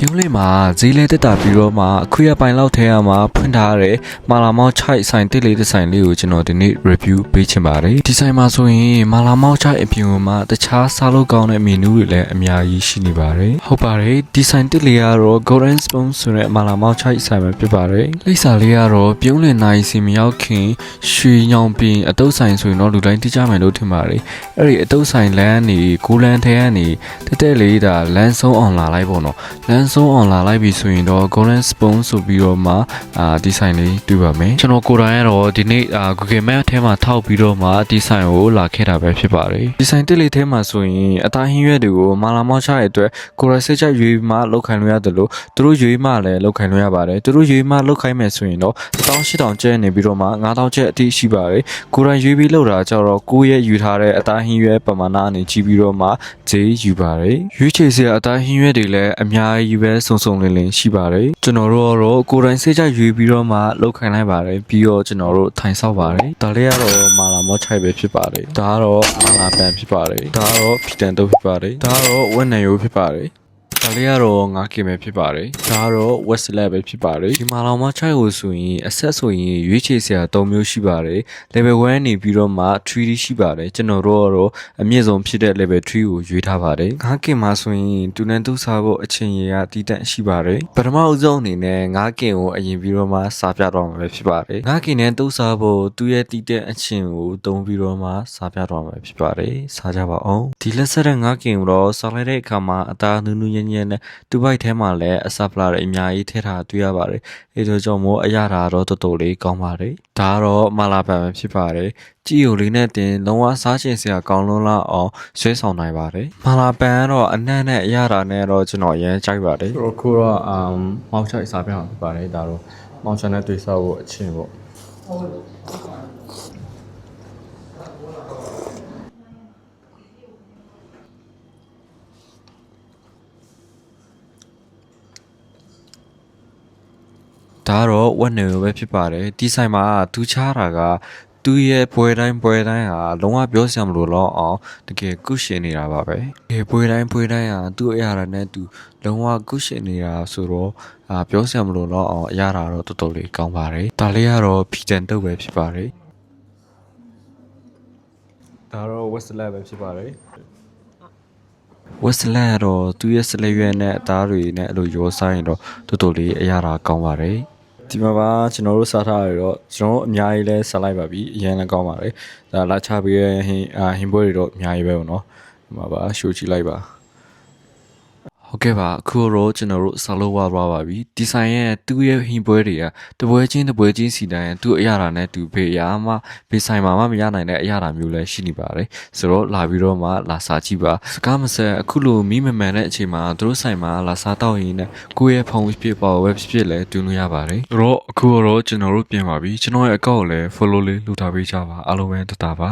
ပြုံးလေးမှာဈေးလဲတက်တာပြီးတော့မှအခုရပိုင်းလောက်ထဲမှာဖွင့်ထားတဲ့မာလာမောက်ချိုက်ဆိုင်တစ်လေးတစ်ဆိုင်လေးကိုကျွန်တော်ဒီနေ့ review ပေးချင်ပါတယ်ဒီဆိုင်မှာဆိုရင်မာလာမောက်ချိုက်အပြင်မှာတခြားစားလို့ကောင်းတဲ့ menu တွေလည်းအများကြီးရှိနေပါတယ်ဟုတ်ပါတယ်ဒီဆိုင်တစ်လေးကတော့ Golden Spoon ဆိုတဲ့မာလာမောက်ချိုက်ဆိုင်ပဲဖြစ်ပါတယ်လိပ်စာလေးကတော့ပြုံးလင်နိုင်စီမရောက်ခင်ရွှေညောင်ပင်အတုပ်ဆိုင်ဆိုရင်တော့လူတိုင်းသိကြမယ်လို့ထင်ပါတယ်အဲ့ဒီအတုပ်ဆိုင်လမ်းနေကိုလန်ထဲကနေတက်လေးဒါလမ်းဆုံးအောင်လာလိုက်ပေါ့နော်လမ်းဆုံးအောင်လာလိုက်ပြီဆိုရင်တော့ Golden Spoon ဆိုပြီးတော့မှဒီဆိုင်လေးတွေ့ပါမယ်ကျွန်တော်ကိုယ်တိုင်ကတော့ဒီနေ့Google Map ထဲမှာထောက်ပြီးတော့မှဒီဆိုင်ကိုလာခဲ့တာပဲဖြစ်ပါတယ်ဒီဆိုင်တက်လေးထဲမှာဆိုရင်အသားဟင်းရွက်တွေကိုမာလာမောက်ချရဲ့အတွက်ကိုယ်ရစိတ်ချရွေးမှလောက်ခိုင်းလို့ရတယ်လို့သူတို့ရွေးမှလည်းလောက်ခိုင်းလို့ရပါတယ်သူတို့ရွေးမှလောက်ခိုင်းမယ်ဆိုရင်တော့18000ကျပ်နေပြီးတော့မှ9000ကျပ်အထိရှိပါတယ်ကိုယ်တိုင်ရွေးပြီးလောက်တာကြတော့ကိုယ့်ရဲ့ယူထားတဲ့အသားဟင်းရွက်ပမာဏအနေကြည့်ပြီးတော့မှဈေးယူပါတယ်ရွေးချယ်စရာအသားဟင်းရွက်တွေလည်းအများကြီးပဲစုံစုံလင်လင်ရှိပါတယ်ကျွန်တော်တို့ကတော့ကိုယ်တိုင်စိတ်ချရွေးပြီးတော့မှလောက်ခိုင်းလိုက်ပါတယ်ပြီးတော့ကျွန်တော်တို့ထိုင်ဆောက်ပါတယ်ဒါလေးကတော့မာလာမော့ချိုက်ပဲဖြစ်ပါတယ်ဒါကတော့မာလာပန်ဖြစ်ပါတယ်ဒါကတော့ဖီတန်တုပ်ဖြစ်ပါတယ်ဒါကတော့ဝက်နံရိုးဖြစ်ပါတယ်ဒါလေးကတော့ငါးကင်ပဲဖြစ်ပါတယ်ဒါကတော့ West Lab ပဲဖြစ်ပါတယ်ဒီမာလာမော့ချိုက်ကိုဆိုရင်အဆက်ဆိုရင်ရွေးချယ်စရာ၃မျိုးရှိပါတယ် level 1နေပြီးတော့မှ 3D ရှိပါတယ်ကျွန်တော်တို့ကတော့အမြင့်ဆုံးဖြစ်တဲ့ level 3ကိုရွေးထားပါတယ်ငါးကင်မှာဆိုရင်တူနန်တူစားဖို့အချိန်ရတည်တန့်ရှိပါတယ်ပထမအဆုံးအနေနဲ့ငါးကင်ကိုအရင်ပြီးတော့မှစားပြတော့မှာပဲဖြစ်ပါတယ်ငါးကင်နဲ့တူစားဖို့သူ့ရဲ့တည်တဲ့အချင်းကိုတုံးပြီးတော့မှစားပြတော့မှာဖြစ်ပါတယ်စားကြပါအောင်ဒီလက်ဆက်တဲ့ငါးကင်ကိုတော့စားလိုက်တဲ့အခါမှာအသားနူးနူးညံ့ညံ့နဲ့တူဘိုက်ထဲမှာလည်းအစပလာတွေအများကြီးထည့်ထားတွေ့ရပါတယ်အဲဒါကြောင့်မို့အရသာတော့တော်တော်လေးကောင်းပါတယ်ဒါကတော့မာလာပန်ပဲဖြစ်ပါတယ်ကြည်ယိုလေးနဲ့တင်လုံးဝစားချင်စရာကောင်းလုံးလောက်အောင်ဆွဲဆောင်နိုင်ပါတယ်မာလာပန်ကတော့အနံ့နဲ့အရသာနဲ့တော့ကျွန်တော်ရမ်းကြိုက်ပါတယ်ခုတော့မောက်ချိုက်စားပြအောင်ဖြစ်ပါတယ်ဒါတော့မောက်ချိုက်နဲ့တွေ့စားဖို့အချင်းပေါ့ဒါတော့ဝက်နေပဲဖြစ်ပါတယ်ဒီဆိုင်မှာသူချားတာကသူ့ရဲ့ပွဲတိုင်းဟာလုံးဝပြောစရာမလိုတော့အောင်တကယ်ကုရှင်နေတာပါပဲဒီပွဲတိုင်းဟာသူ့အရာနဲ့သူလုံးဝကုရှင်နေတာဆိုတော့ပြောစရာမလိုတော့အောင်အရာတော့တော်တော်လေးကောင်းပါတယ်ဒါလေးကတော့ဖီတန်တုပ်ပဲဖြစ်ပါတယ်ဒါတော့ West Lab ပဲဖြစ်ပါတယ်West Lab တော့သူ့ရဲ့စလက်ရွက်နဲ့အသားတွေနဲ့အဲ့လိုရောစားရင်တော့တော်တော်လေးအရာကောင်းပါတယ်ဒီမှာပါကျွန်တော်တို့စားထားရတော့ကျွန်တော်အများကြီးလဲစားလိုက်ပါပြီအရင်လည်းကောင်းပါတယ်ဒါလာချပြီးရဲ့ဟင်ပွဲတွေတော့အများကြီးပဲပေါ့နော်ဒီမှာပါရှိုးကြည့်လိုက်ပါဟုတ်ကဲ့ပါအခုတော့ကျွန်တော်တို့စားလို့ဝါသွားပါပြီဒီဆိုင်ရဲ့သူ့ရဲ့ဟင်ပွဲတွေကတပွဲချင်းစီတိုင်းသူ့အရာတာနဲ့သူဘေးရာမှဘေးဆိုင်မှာမရနိုင်တဲ့အရာတာမျိုးလည်းရှိနေပါတယ်ဆိုတော့လာပြီးတော့မှလာစားကြည့်ပါစကားမဆက်အခုလိုမီးမမှန်တဲ့အချိန်မှာသူတို့ဆိုင်မှာလာစားတော့ရင်းနဲ့ကိုယ့်ရဲ့ဖုန်းဖြစ်ပါဝက်ဖြစ်လည်းတွင်းလို့ရပါတယ်ဆိုတော့အခုတော့ကျွန်တော်တို့ပြင်ပါပြီကျွန်တော်ရဲ့အကောင့်ကိုလည်း follow လေးလုပ်ထားပေးကြပါအားလုံးပဲတတာပါ